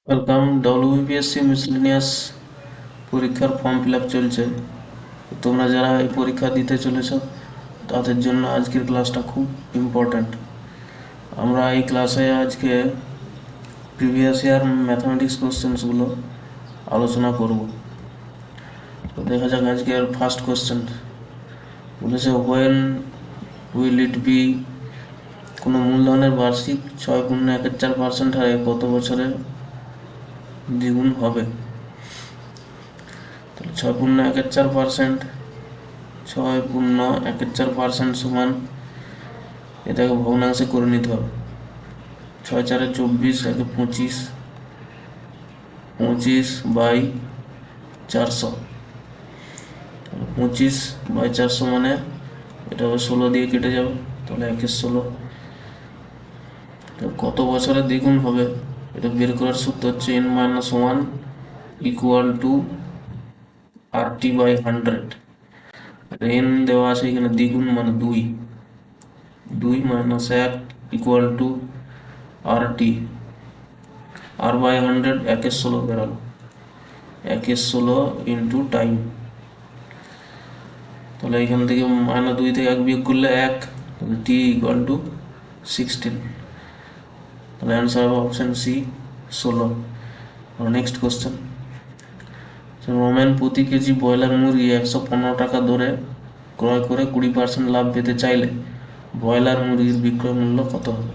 Welcome. WBPSC miscellaneous পরীক্ষার form fill up চলছে। তোমরা যারা এই পরীক্ষা দিতে চলেছ তাদের জন্য আজকের ক্লাসটা খুব ইম্পর্ট্যান্ট। আমরা এই ক্লাসে আজকে প্রিভিয়াস ইয়ার ম্যাথামেটিক্স কোশ্চেন্সগুলো আলোচনা করব। তো দেখা যাক আজকের ফার্স্ট কোশ্চেন বলেছে, হোয়েন উইল ইট বি, কোনো মূলধনের বার্ষিক 6.14% হারে কত বছরে দ্বিগুণ হবে? তাহলে 6.14%, 6.14% সমান, এটাকে ভগ্নাংশে করে নিতে হবে। 6×4 = 24, 25, 25/400। 25/400 মানে এটা 16 দিয়ে কেটে যাবে, তাহলে 1/16। কত বছরে দ্বিগুণ হবে এটা বের করার সূত্র হচ্ছে n-1 = RT/100। n দেওয়া আছে এখানে, দ্বিগুণ মানে 2, 2 - 1 = RT, R/100, 1/16 বেরোলো, 1/16 ইন্টু টাইম। তাহলে এখান থেকে -2 থেকে 1 বিয়োগ করলে 1, তাহলে T = 16। তাহলে অ্যান্সার হবে option C, 16। Next question, Romen প্রতি কেজি ব্রয়লার মুরগি 115 টাকা দরে ক্রয় করে 20% লাভ পেতে চাইলে ব্রয়লার মুরগির বিক্রয় মূল্য কত হবে?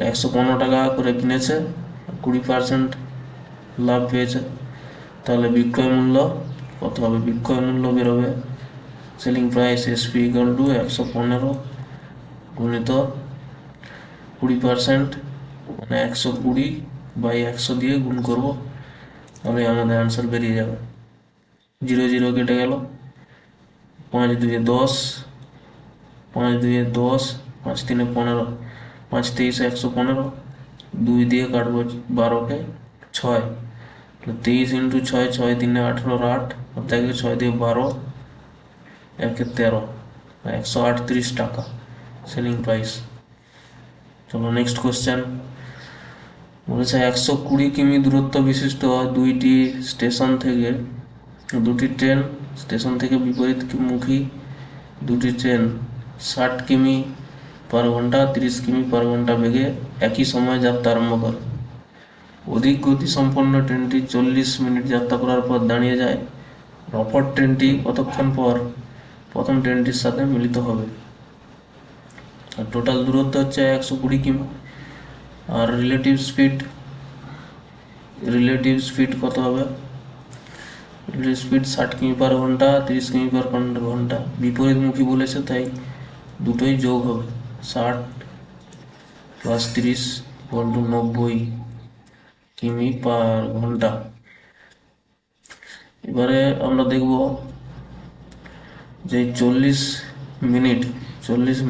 115 টাকা করে কিনেছে, 20% লাভ পেয়েছে, তাহলে বিক্রয় মূল্য কত হবে? বিক্রয় মূল্য বেরোবে সেলিং প্রাইস এসপি = 115 গুণিত 20%, মানে 120/100 দিয়ে গুণ করব, তাহলে আমাদের অ্যান্সার বেরিয়ে যাবে। 0 0 কেটে গেল, 5 2 10, 5 2 10, 5 3 15, 5 23 115, 2 দিয়ে কাটবো 12কে 6, 23 × 6, 6 3 18, 8, অর্থাৎ 6 দিয়ে 12, 1 13, 138 টাকা সেলিং প্রাইস। চলো নেক্সট কোশ্চেন, বলেছে 120 কিমি দূরত্ব বিশিষ্ট দুটি ট্রেন স্টেশন থেকে বিপরীতমুখী দুটি ট্রেন 60 কিমি/ঘন্টা, 30 কিমি/ঘন্টা বেগে একই সময়ে যাত্রা আরম্ভ করে। অধিক গতিসম্পন্ন ট্রেনটি 40 মিনিট যাত্রা করার পর দাঁড়িয়ে যায়। অপর ট্রেনটি কতক্ষণ পর প্রথম ট্রেনটির সাথে মিলিত হবে? আর টোটাল দূরত্ব হচ্ছে 120 কিমি, আর রিলেটিভ স্পিড কত হবে? Relative speed 60 কিমি/ঘন্টা, 30 কিমি/ঘন্টা। বিপরীতমুখী বলেছে তাই দুটোই যোগ হবে, 60 + 30 = 90 কিমি/ঘন্টা। এবারে আমরা দেখব যে 40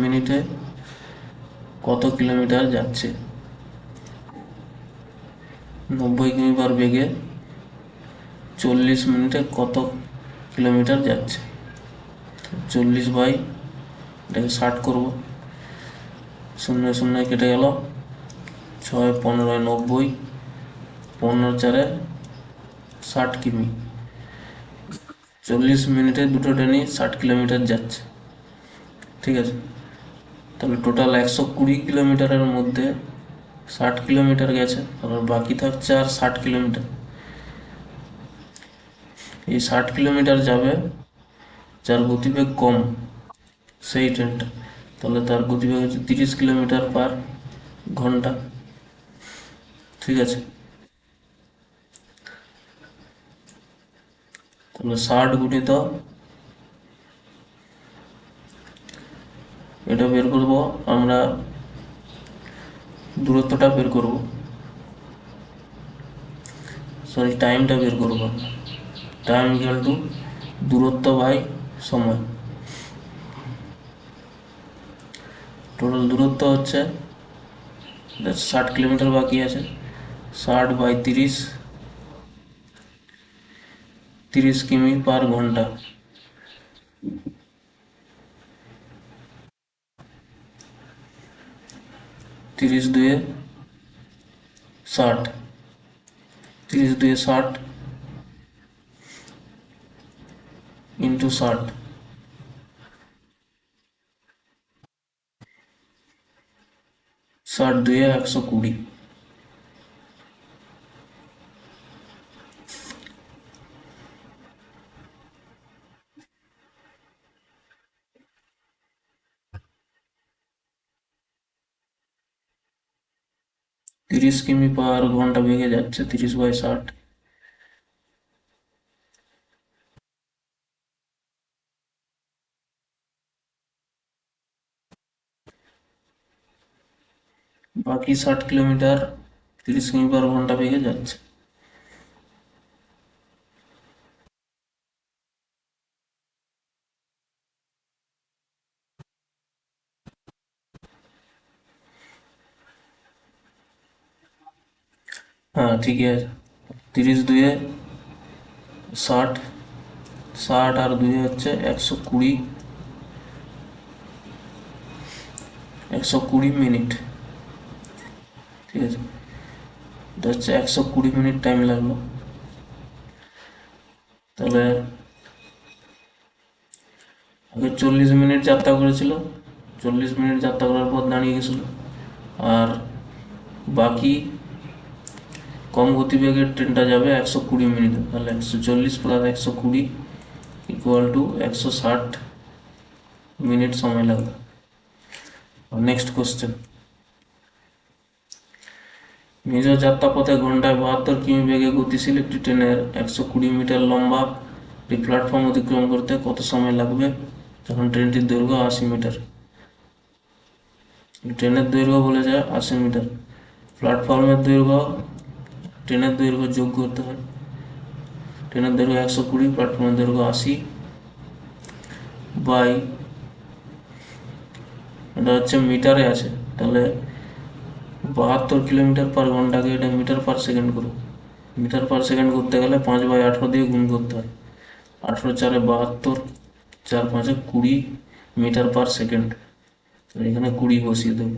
মিনিটে কত কিলোমিটার যাচ্ছে। 90 কিমি/ঘন্টা বেগে 40 মিনিটে কত কিলোমিটার যাচ্ছে? 40 এটাকে 60 করব, 0 0 কেটে গেল, 6 15 90, 15 4 60 কিমি। 40 মিনিটে দুটো ট্রেনই 60 কিলোমিটার যাচ্ছে, ঠিক আছে। তাহলে টোটাল 120 কিলোমিটারের মধ্যে 60 কিলোমিটার গেছে, আর বাকি থাকছে আর 60 কিলোমিটার। এই 60 কিলোমিটার যাবে যার গতিবেগ কম, সেই ট্রেনটা, তাহলে তার গতিবেগ হচ্ছে 30 কিলোমিটার/ঘন্টা, ঠিক আছে। তাহলে 60 গুণিত এটা বের করব আমরা, দূরত্বটা বের করব, টাইমটা বের করব। টাইম = দূরত্ব বাই সময়। টোটাল দূরত্ব হচ্ছে 60 কিলোমিটার বাকি আছে, 60/30, 30 কিমি/ঘন্টা। 30 2 60, 30 দুয়ে 60 ইন্টু 60, 60 দুয়ে 120। 30 কিমি/ঘন্টা বেগে যাচ্ছে, 30/60। বাকি 60 কিলোমিটার 30 কিমি/ঘন্টা বেগে যাচ্ছে। হ্যাঁ ঠিকই আছে। 30 দুয়ে 60, 60 আর 2 হচ্ছে 120, 120 মিনিট। ঠিক আছে, এটা হচ্ছে 120 মিনিট টাইম লাগলো। তাহলে আগে 40 মিনিট যাত্রা করেছিল, 40 মিনিট যাত্রা করার পর দাঁড়িয়ে গেছিল। আর বাকি কম গতিবেগের ট্রেনটা যাবে 120 মিনিটে, তাহলে 140 প্লাস 120 ইকুয়াল টু 160 মিনিট সময় লাগবে। নেক্সট কোশ্চেন, নিজ যাত্রাপথে ঘন্টায় 72 কিমি বেগে গতিশীল একটি ট্রেনের 120 মিটার লম্বা এই প্ল্যাটফর্ম অতিক্রম করতে কত সময় লাগবে যখন ট্রেনটির দৈর্ঘ্য 80 মিটার? ট্রেনের দৈর্ঘ্য বলে যায় 80 মিটার, প্ল্যাটফর্মের দৈর্ঘ্য ট্রেনের দৈর্ঘ্য যোগ করতে হয়। ট্রেনের দৈর্ঘ্য 120, প্ল্যাটফর্মের দৈর্ঘ্য 80 বাই, এটা হচ্ছে মিটারে আছে, তাহলে 72 কিলোমিটার/ঘন্টাকে এটা মিটার/সেকেন্ড করো। মিটার/সেকেন্ড করতে গেলে 5/18 দিয়ে গুণ করতে হয়। 18×4 = 72, 4×5 = 20 মিটার/সেকেন্ড। এখানে 20 বসিয়ে দেবো,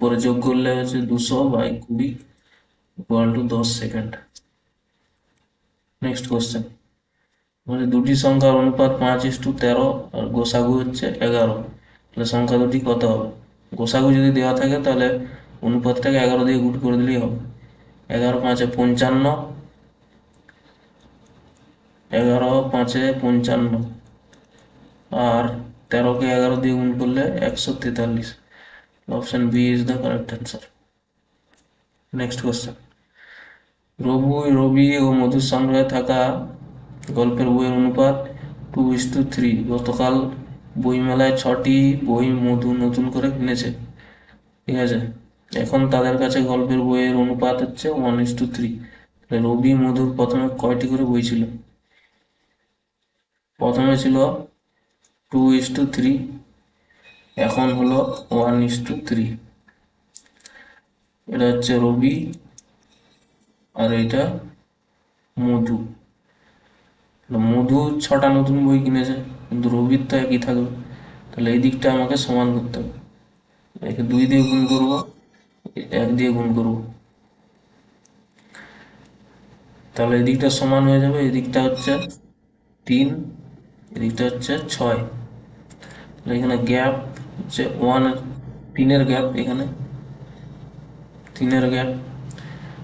পরে যোগ করলে হচ্ছে 200/20 equal to 10 second. Next question, মানে দুটি সংখ্যার অনুপাত 5:13 আর গোসাগু হচ্ছে 11, তাহলে সংখ্যা দুটি কত হবে? গোসাগু যদি দেওয়া থাকে তাহলে অনুপাতটাকে 11 দিয়ে গুণ করে দিলেই হবে। 11×5 = 55, 11×5 = 55, আর 13কে 11 দিয়ে গুণ করলে 143। Option B is the correct answer. Next question, Rabi ও মধুর সংগ্রহে থাকা গল্পের বইয়ের অনুপাত 2:3। গতকাল বইমেলায় 6টি বই মধু নতুন করে কিনেছে, ঠিক আছে, এখন তাদের কাছে গল্পের বইয়ের অনুপাত হচ্ছে 1:3। রবি মধুর প্রথমে কয়টি করে বই ছিল? প্রথমে ছিল 2:3, এখন হলো 1:3। এটা হচ্ছে রবি আর এটা মধু। মধু 6টা নতুন বই কিনেছে, কিন্তু রবির তো একই থাকবে, তাহলে এই দিকটা আমাকে সমান করতে হবে। একে 2 দিয়ে গুণ করবো, 1 দিয়ে গুণ করবো, তাহলে এই দিকটা সমান হয়ে যাবে। এই দিকটা হচ্ছে 3, এদিকটা হচ্ছে 6। এখানে গ্যাপ হচ্ছে 1, 3-এর গ্যাপ, এখানে 3-এর গ্যাপ,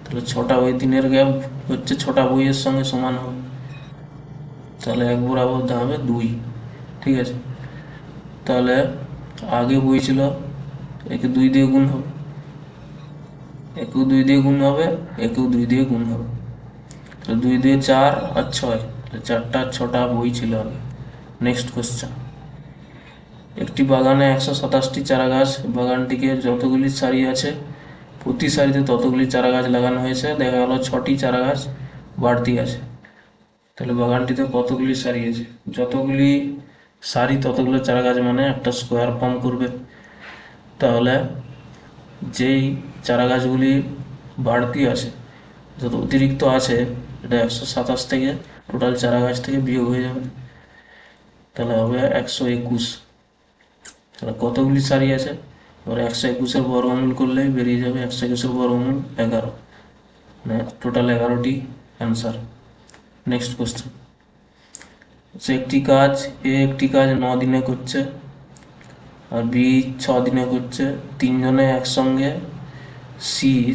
তাহলে 6টা বই 3-এর গ্যাপ হচ্ছে 6টা বইয়ের সঙ্গে সমান হবে, তাহলে 1 বরাবর দাঁড়াবে 2। ঠিক আছে, তাহলে আগে বই ছিল, একে 2 দিয়ে গুণ হবে, একেও 2 দিয়ে গুণ হবে, একেও 2 দিয়ে গুণ হবে, তাহলে 2 দিয়ে 4 আর 6, তাহলে 4টা 6টা বই ছিল আগে। নেক্সট কোশ্চেন, একটি বাগানে 127টি চারা গাছ, বাগানটিকে যতগুলি সারি আছে প্রতি সারিতে ততগুলি চারা গাছ লাগানো হয়েছে, দেখা গেল 6টি চারা গাছ বাড়তি আছে, তাহলে বাগানটিতে কতগুলি সারি আছে? যতগুলি সারি ততগুলো চারা গাছ মানে একটা স্কোয়ার ফর্ম করবে, তাহলে যেই চারা গাছগুলি বাড়তি আছে, যত অতিরিক্ত আছে, এটা 127 থেকে টোটাল চারা গাছ থেকে বিয়োগ হয়ে যাবে, তাহলে হবে 121। তাহলে কতগুলি সারি আছে? এবার 121-এর বর্গমূল করলেই বেরিয়ে যাবে, 121-এর বর্গমূল 11। টোটাল 11টি অ্যান্সার। নেক্সট কোশ্চেন, সে একটি কাজ 9 দিনে করছে আর বি 6 দিনে করছে। তিনজনে একসঙ্গে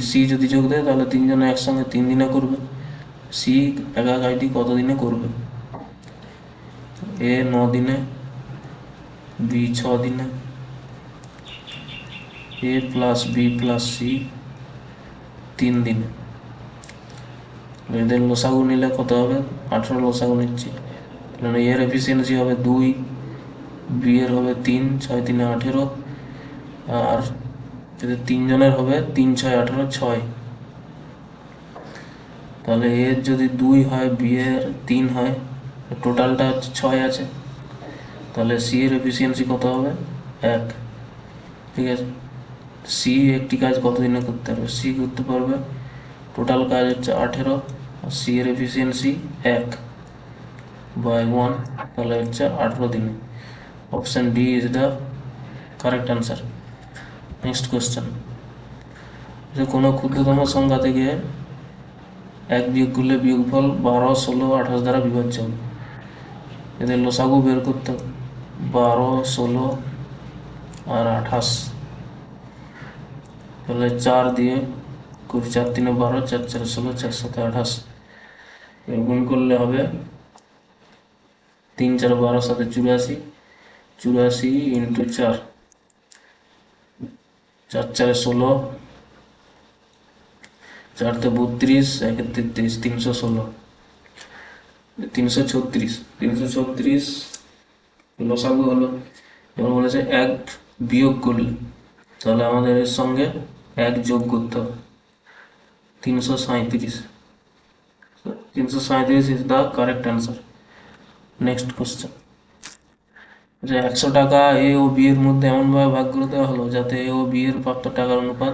সি যদি যোগ দেয় তাহলে তিনজনে একসঙ্গে 3 দিনে করবে। সি একা কাজটি কত দিনে করবে? এ 9 দিনে, বি 6 দিনে, এ প্লাস বি প্লাস সি 3 দিনে। এদের লসাগু নিলে কত হবে? 18 লসাগু নিচ্ছি, এর এফিসিয়েন্সি হবে 2, বি এর হবে 3, 6 × 3 = 18, আর যদি তিনজনের হবে 3 × 6 = 18, 6। তাহলে এর যদি 2 হয়, বি এর 3 হয়, টোটালটা 6 আছে, তাহলে সি এর এফিসিয়েন্সি কত হবে? 1। ঠিক আছে, সি একটি কাজ কত দিনে করতে পারবে? সি করতে পারবে, টোটাল কাজ হচ্ছে 18 আর সি এর এফিসিয়েন্সি 1/1, তাহলে হচ্ছে 18 দিনে। Option D is the correct answer. Next question, যে কোনো ক্ষুদ্রতম সংখ্যা থেকে 1 বিয়োগ করলে বিয়োগফল 12, 16, 28 দ্বারা বিভাজ্য হবে। এদের লসাগু বের করতে হবে, 12, 16 আর 28। তাহলে 4 দিয়ে করি, 4 × 3 = 12, 4 × 4 = 16, 4 × 7 = 28। এর গুণ করলে হবে 3 × 4 = 12, 7 × 84, 84 × 4, 4 × 4 = 16, 4 × 32, 1 × 33, 316, 336, 336 লসাগু হলো। এবার বলেছে 1 বিয়োগ করলে, তাহলে আমাদের এর সঙ্গে 1 যোগ করতে হবে, 337। 337 is the correct answer. Next question, যে 100 টাকা এ ও বি এর মধ্যে এমনভাবে ভাগ করে দেওয়া হলো যাতে এ ও বি এর প্রাপ্ত টাকার অনুপাত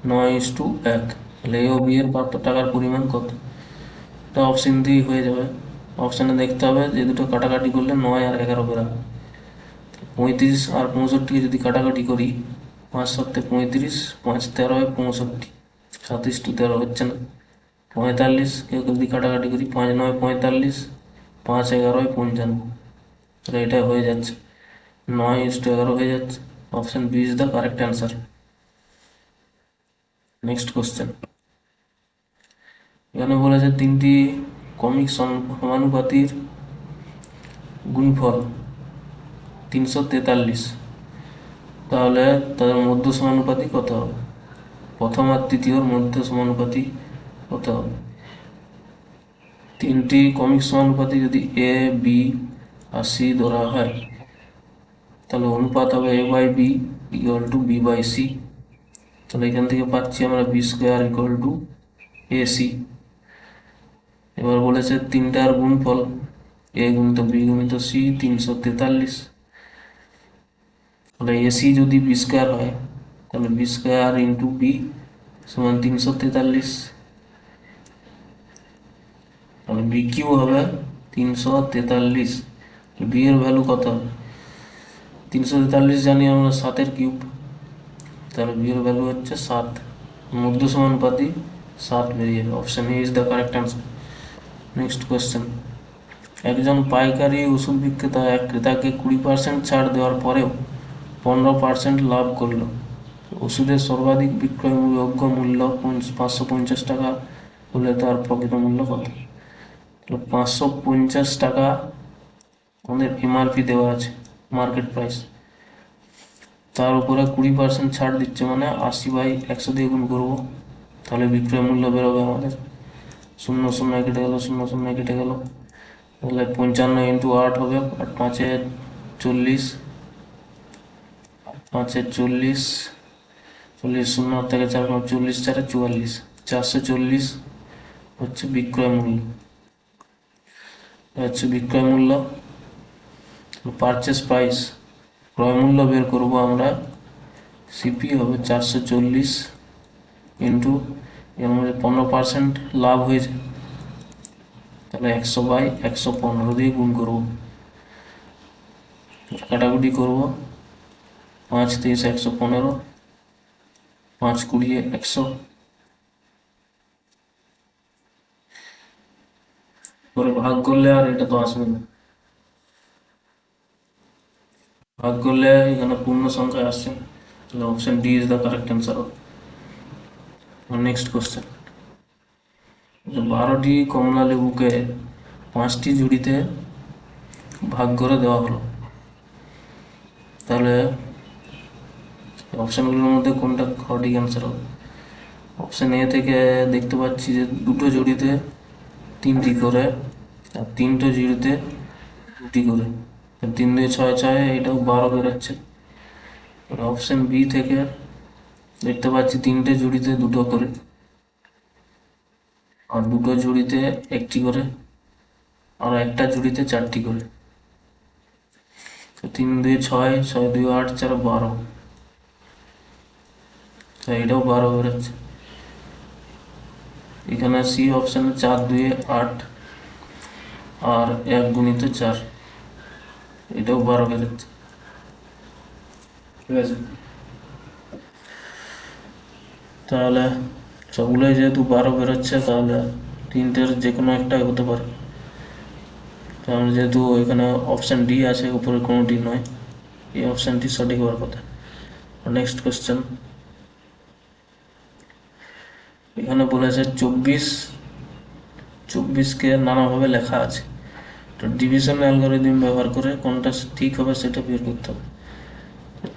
9:1। তাহলে এ ও বি এর প্রাপ্ত টাকার পরিমাণ কত? এটা অপশন দিয়েই হয়ে যাবে। অপশানে দেখতে হবে যে দুটো কাটাকাটি করলে 9 আর 11 বেরোবে। 35 আর 65 যদি কাটাকাটি করি, 5 × 7 = 35, 5 × 13 = 65, 27 × 13 হচ্ছে না। 45 কেউ যদি কাটাকাটি করি, 5 × 9 = 45, 5 × 11 = 55। তাহলে এটা হয়ে যাচ্ছে 9:11 হয়ে যাচ্ছে। Option B is the correct answer. Next question, এখানে বলেছে 3টি কমিক সমানুপাতির গুণফল 343, তাহলে তাদের মধ্য সমানুপাতি কত হবে? প্রথম আর তৃতীয়র মধ্য সমানুপাতি কত হবে? 3টি কমিক সমানুপাতি যদি এ, বি আর সি ধরা হয়, তাহলে অনুপাত হবে a/b = b/c। তাহলে এখান থেকে পাচ্ছি আমরা b² = ac। এবার বলেছে 3টার গুণফল a × b × c 343। তাহলে এসি যদি b² হয়, তাহলে b² × b = 343। তাহলে BQ হবে 343। বি এর ভ্যালু কত হবে? 343 জানি আমরা 7-এর কিউব, তাহলে বি এর ভ্যালু হচ্ছে 7। মধ্য সমানুপাতি 7 বেরিয়ে যাবে। Option A is the correct answer. Next question, একজন পাইকারি ওষুধ বিক্রেতা এক ক্রেতাকে 20% ছাড় দেওয়ার পরেও 15% লাভ করলো। ওষুধের সর্বাধিক বিক্রয়যোগ্য মূল্য 550 টাকা হলে তার প্রকৃত মূল্য কত? 550 টাকা আমাদের এমআরপি দেওয়া আছে, মার্কেট প্রাইস, তার উপরে 20% ছাড় দিচ্ছে, মানে 80/100 দিয়ে গুণ করবো, তাহলে বিক্রয় মূল্য বেরোবে আমাদের 0 কেটে গেল, 0 কেটে গেল, তাহলে 55 × 8 হবে, 8 × 5 = 40, 5 × 40, 40, 0 থেকে 4 × 40, 4 × 44, 440 হচ্ছে বিক্রয় মূল্য। হচ্ছে বিক্রয় মূল্য। পারচেস প্রাইস, ক্রয় মূল্য বের করব আমরা, সিপি হবে 440 ইন্টু এর মধ্যে 15% লাভ হয়েছে, তাহলে 100/115 দিয়ে গুণ করব, কাটাকুটি করব, 5 × 3 = 115, 5 × 20 = 100, এটা তো আসবে না। ভাগ করলে এখানে পূর্ণ সংখ্যায় আসছে, তাহলে option D is the correct answer. Next question, 12টি কমলা লেবুকে 5টি ঝুড়িতে ভাগ করে দেওয়া হলো, তাহলে অপশানগুলোর মধ্যে কোনটা সঠিক অ্যান্সার হবে? অপশান এ থেকে দেখতে পাচ্ছি যে দুটো ঝুড়িতে 3টি করে, আর 3টে ঝুড়িতে 2টি করে, 3 2 6 6, এটাও 12 বেরোচ্ছে। অপশান বি থেকে দেখতে পাচ্ছি 3টে ঝুড়িতে 2টো করে, আর 2টো ঝুড়িতে 1টি করে, আর একটা ঝুড়িতে 4টি করে। তো 3 2 6, 6 2 8, 4 12, তো এটাও 12 বেরোচ্ছে। এখানে সি অপশানে 4 2 8 আর 1 গুণিত 4, এটাও 12 বেরোচ্ছে। ঠিক আছে, তাহলে সবগুলোই যেহেতু 12 বেরোচ্ছে, তাহলে 3টের যে কোনো একটাই হতে পারে, কারণ যেহেতু এখানে অপশান ডি আছে, উপরে কোনোটি নয়, এই অপশানটি সঠিক হওয়ার কথা। নেক্সট কোশ্চেন, এখানে বলেছে 24কে নানাভাবে লেখা আছে, তো ডিভিশন অ্যালগরিদম ব্যবহার করে কোনটা ঠিক হবে সেটা বের করতে হবে।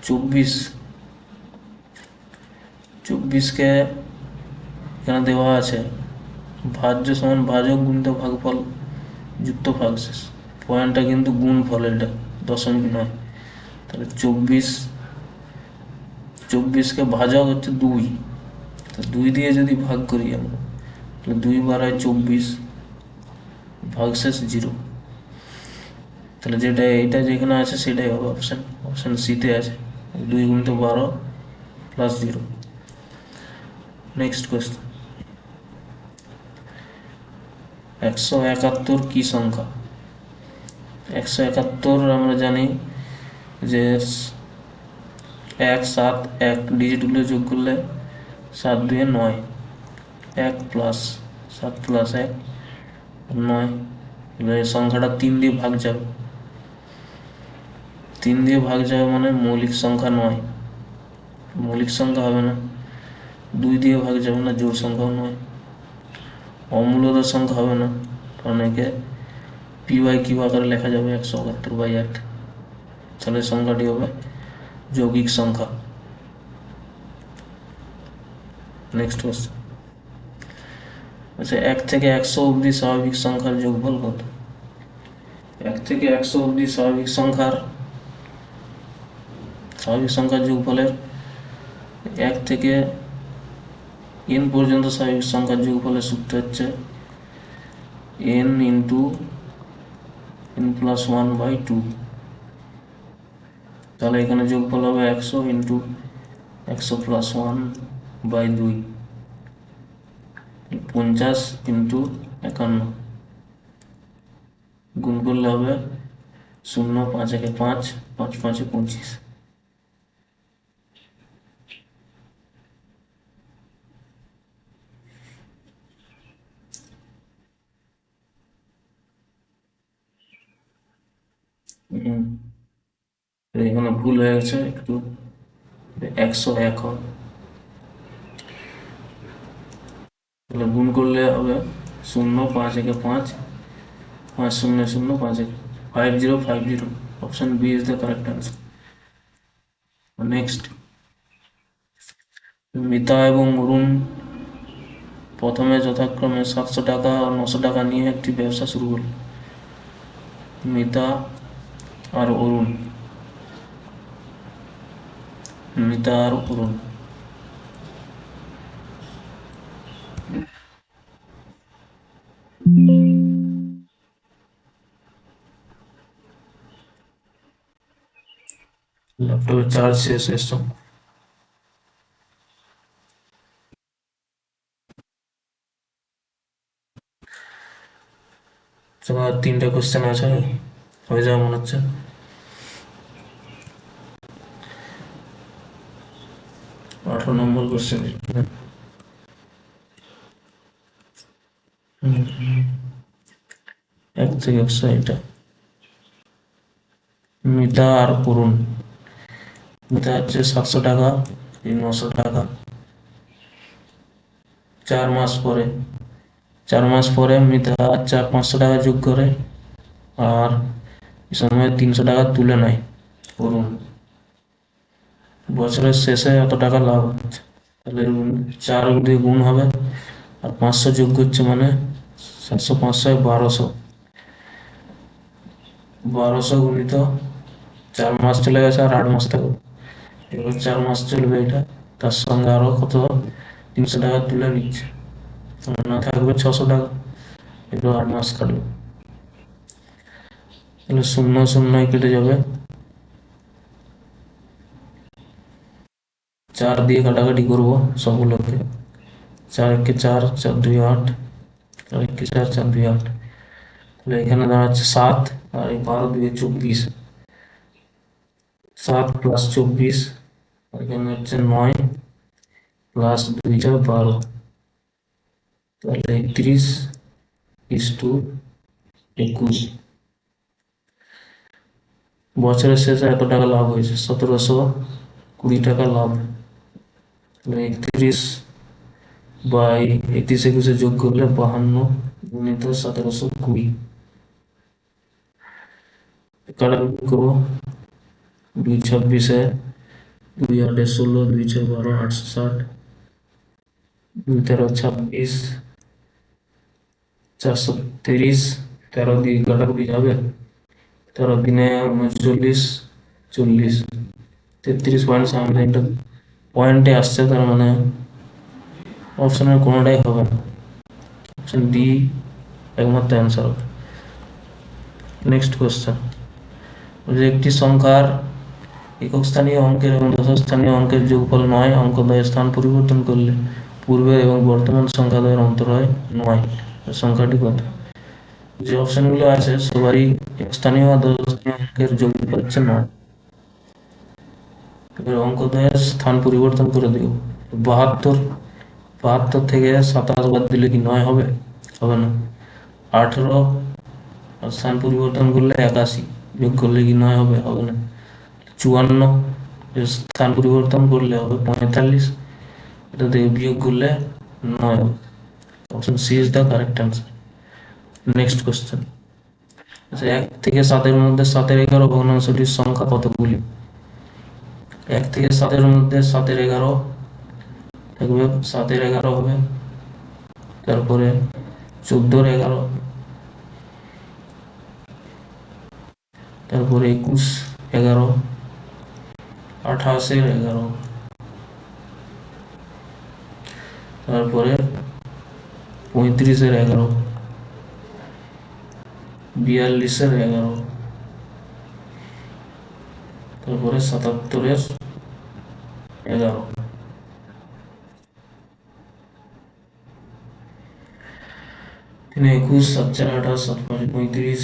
24কে এখানে দেওয়া আছে ভাজ্য সমান ভাজক গুণিত ভাগফল যুক্ত ভাগশেষ, পয়েন্টটা কিন্তু গুণ ফল, এটা দশমিক নয়। তাহলে 24কে ভাজক হচ্ছে 2, তো 2 দিয়ে যদি ভাগ করি আমরা, তাহলে 2 বারায় 24, ভাগশেষ 0। তাহলে যেটা এইটা যেখানে আছে সেটাই হবে অপশান সিতে আছে, 2 গুণিত 12 প্লাস 0। নেক্সট কোয়েশ্চেন, 171 কি সংখ্যা? 171 আমরা জানি যে 1 7 1 ডিজিটগুলো যোগ করলে 7 2 9, 1 প্লাস 7 প্লাস 1 9, এই সংখ্যাটা 3 দিয়ে ভাগ যাবে, 3 দিয়ে ভাগ যাবে মানে মৌলিক সংখ্যা নয়, মৌলিক সংখ্যা হবে না। 2 দিয়ে ভাগ যাবে না, জোড় সংখ্যাও নয়। অমূল্যদের সংখ্যা হবে না, কারণ একে পি ওয়াই কিউ আকারে লেখা যাবে 171/8, তাহলে সংখ্যাটি হবে যৌগিক সংখ্যা। নেক্সট কোশ্চেন, আচ্ছা 1 থেকে 100 অবধি স্বাভাবিক সংখ্যার যোগফল কত? 1 থেকে 100 অবধি স্বাভাবিক সংখ্যার যোগফলের 1 থেকে n পর্যন্ত স্বাভাবিক সংখ্যার যোগফলের সূত্র হচ্ছে n ইন্টু n+1/2, তাহলে এখানে যোগফল হবে 100 ইন্টু 100+1/2, 50 ইন্টু 51, গুণ করলে হবে 0 5 1 5, 5 5 25। এখানে ভুল হয়ে গেছে একটু, 101 হবে, তাহলে গুণ করলে হবে 0 5 1 5, 5 0 0 5 1, 5050। Option B is the correct answer. Next, Mita এবং অরুণ প্রথমে যথাক্রমে 700 টাকা ও 900 টাকা নিয়ে একটি ব্যবসা শুরু করল। মিতা আর অরুণ, মিতা আর অরুণ, ল্যাপটপের চার্জ শেষ এসছো। চলো আর 3টা কোশ্চেন আছে, হয়ে যাবে মনে হচ্ছে। 18 নম্বর কোশ্চেন, 1 থেকে 100 এটা। মিতা আর করুন। মিতা হচ্ছে 700 টাকা, এই 900 টাকা। 4 মাস পরে মিতা 500 টাকা যোগ করে আর এই সময় 300 টাকা তুলে নেয় করুন। বছরের শেষে এত টাকা লাভ হচ্ছে, তাহলে 4 দিয়ে গুণ হবে আর 500 যোগ করছে মানে 700 500 1200। 1200 গুণিত 4 মাস চলে গেছে আর 8 মাস থাকবে। এবার 4 মাস চলবে এটা, তার সঙ্গে আরো কত 300 টাকা তুলে নিচ্ছে, না থাকবে 600 টাকা। এগুলো 8 মাস কাটবে, তাহলে 0 0 কেটে যাবে। 4 দিয়ে কাটাকাটি করবো সবগুলোকে। 4 একে 4, 4 2 8, 4 একে 4, 4 2 8। তাহলে এখানে দাঁড়াচ্ছে 7 আর এই 12 2 24। 7 প্লাস 24, এখানে হচ্ছে 9 প্লাস 2 12, তাহলে 31:21। বছরের শেষে এত টাকা লাভ হয়েছে, 1720 টাকা লাভ। তাহলে 31/31 যোগ করলে 52 গুণিত 1720। কাটাকুটি করবো। 2 26, 2 8 16, 2 6 12, 860, 2 13 26, 430। 13 দিয়ে কাটাকুটি যাবে, 13 দিনে 39 40, 33 পয়েন্ট সামনে একটা পয়েন্টে আসছে, তার মানে অপশনের কোনোটাই হবে না, অপশন ডি একমাত্র অ্যান্সার হবে। নেক্সট কোশ্চেন, যে একটি সংখ্যার একক স্থানীয় অঙ্কের এবং দশক স্থানীয় অঙ্কের যোগফল 9 অঙ্ক দ্বয়ের স্থান পরিবর্তন করলে পূর্বের এবং বর্তমান সংখ্যা দ্বয়ের অন্তর হয় 9। সংখ্যাটি কত? যে অপশনগুলো আছে সবারই স্থানীয় আর দশক স্থানীয় অঙ্কের যোগফল হচ্ছে 9। এবার অঙ্ক দ্বয়ের স্থান পরিবর্তন করে দিও। 72 থেকে 27 বাদ দিলে কি 9 হবে? হবে না। 18 আর স্থান পরিবর্তন করলে 81 যোগ করলে কি 9 হবে? হবে না। 54 স্থান পরিবর্তন করলে হবে 45, এটা থেকে বিয়োগ করলে 9 হবে। Option C is the correct answer. Next question, আচ্ছা 1 থেকে 7 মধ্যে 11 ভগ্নাংশটির সংখ্যা কতগুলি? 1 থেকে 7 মধ্যে 11 থাকবে, 11 হবে, তারপরে 14 তারপরে 21 11, 28 11, তারপরে 35 11, 42 11, তারপরে 77 11। 3 21, 7 4 28, 7 5 35,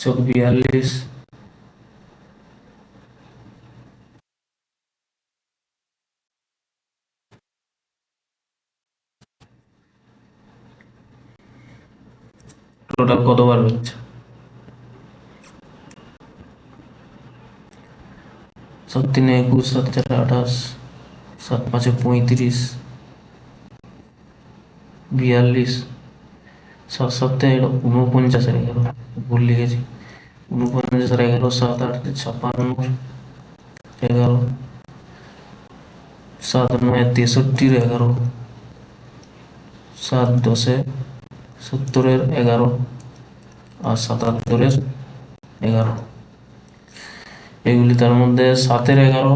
6 42। টোটাল কতবার হচ্ছে? 7 3 21, 7 4 28, 7 5 35, 42, 7 7 49 11, ভুল লিখেছি। 49 11, 7 8 56 11, 7 9 63 11, 7 10 70 11 আর 77 11। এগুলি তার মধ্যে 7 11,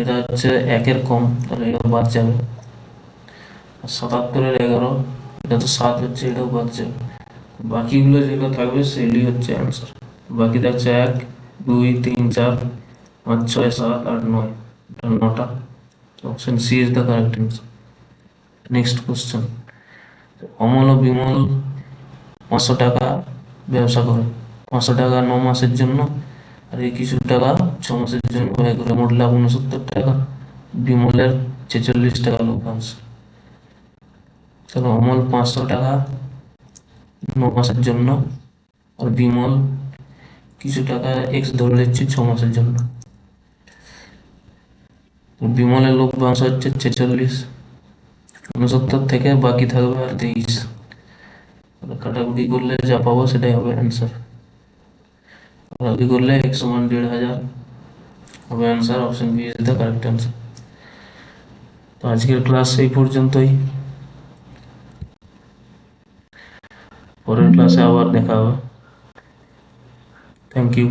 এটা হচ্ছে 1 কম, তাহলে এটা বাদ যাবে। 77 11, এটা তো 7 হচ্ছে, এটাও বাদ যাবে। বাকিগুলো যেগুলো থাকবে সেগুলি হচ্ছে অ্যান্সার। বাকি থাকছে 1 2 3 4 5 6 7 8 9, এটা 9টা। Option C is the correct answer. Next question, Amal ও বিমল 500 টাকা ব্যবসা করে, 500 টাকা 9 মাসের জন্য আর এই কিছু টাকা 6 মাসের জন্য ব্যয় করে, মোট লাভ 69 টাকা। বিমলের 46 টাকা লভ্যাংশ। তাহলে অমল 500 টাকা 9 মাসের জন্য, আর বিমল কিছু টাকা এক্স ধরে দিচ্ছি 6 মাসের জন্য। বিমলের লভ্যাংশ হচ্ছে 46, 69 থেকে বাকি থাকবে আর 23। কাটাকুটি করলে যা পাবো সেটাই হবে অ্যান্সার। কাটাকুটি করলে x সমান 1500 হবে answer. Option B is the correct answer. তো আজকের ক্লাস এই পর্যন্তই, পরের ক্লাসে আবার দেখা হবে। Thank you.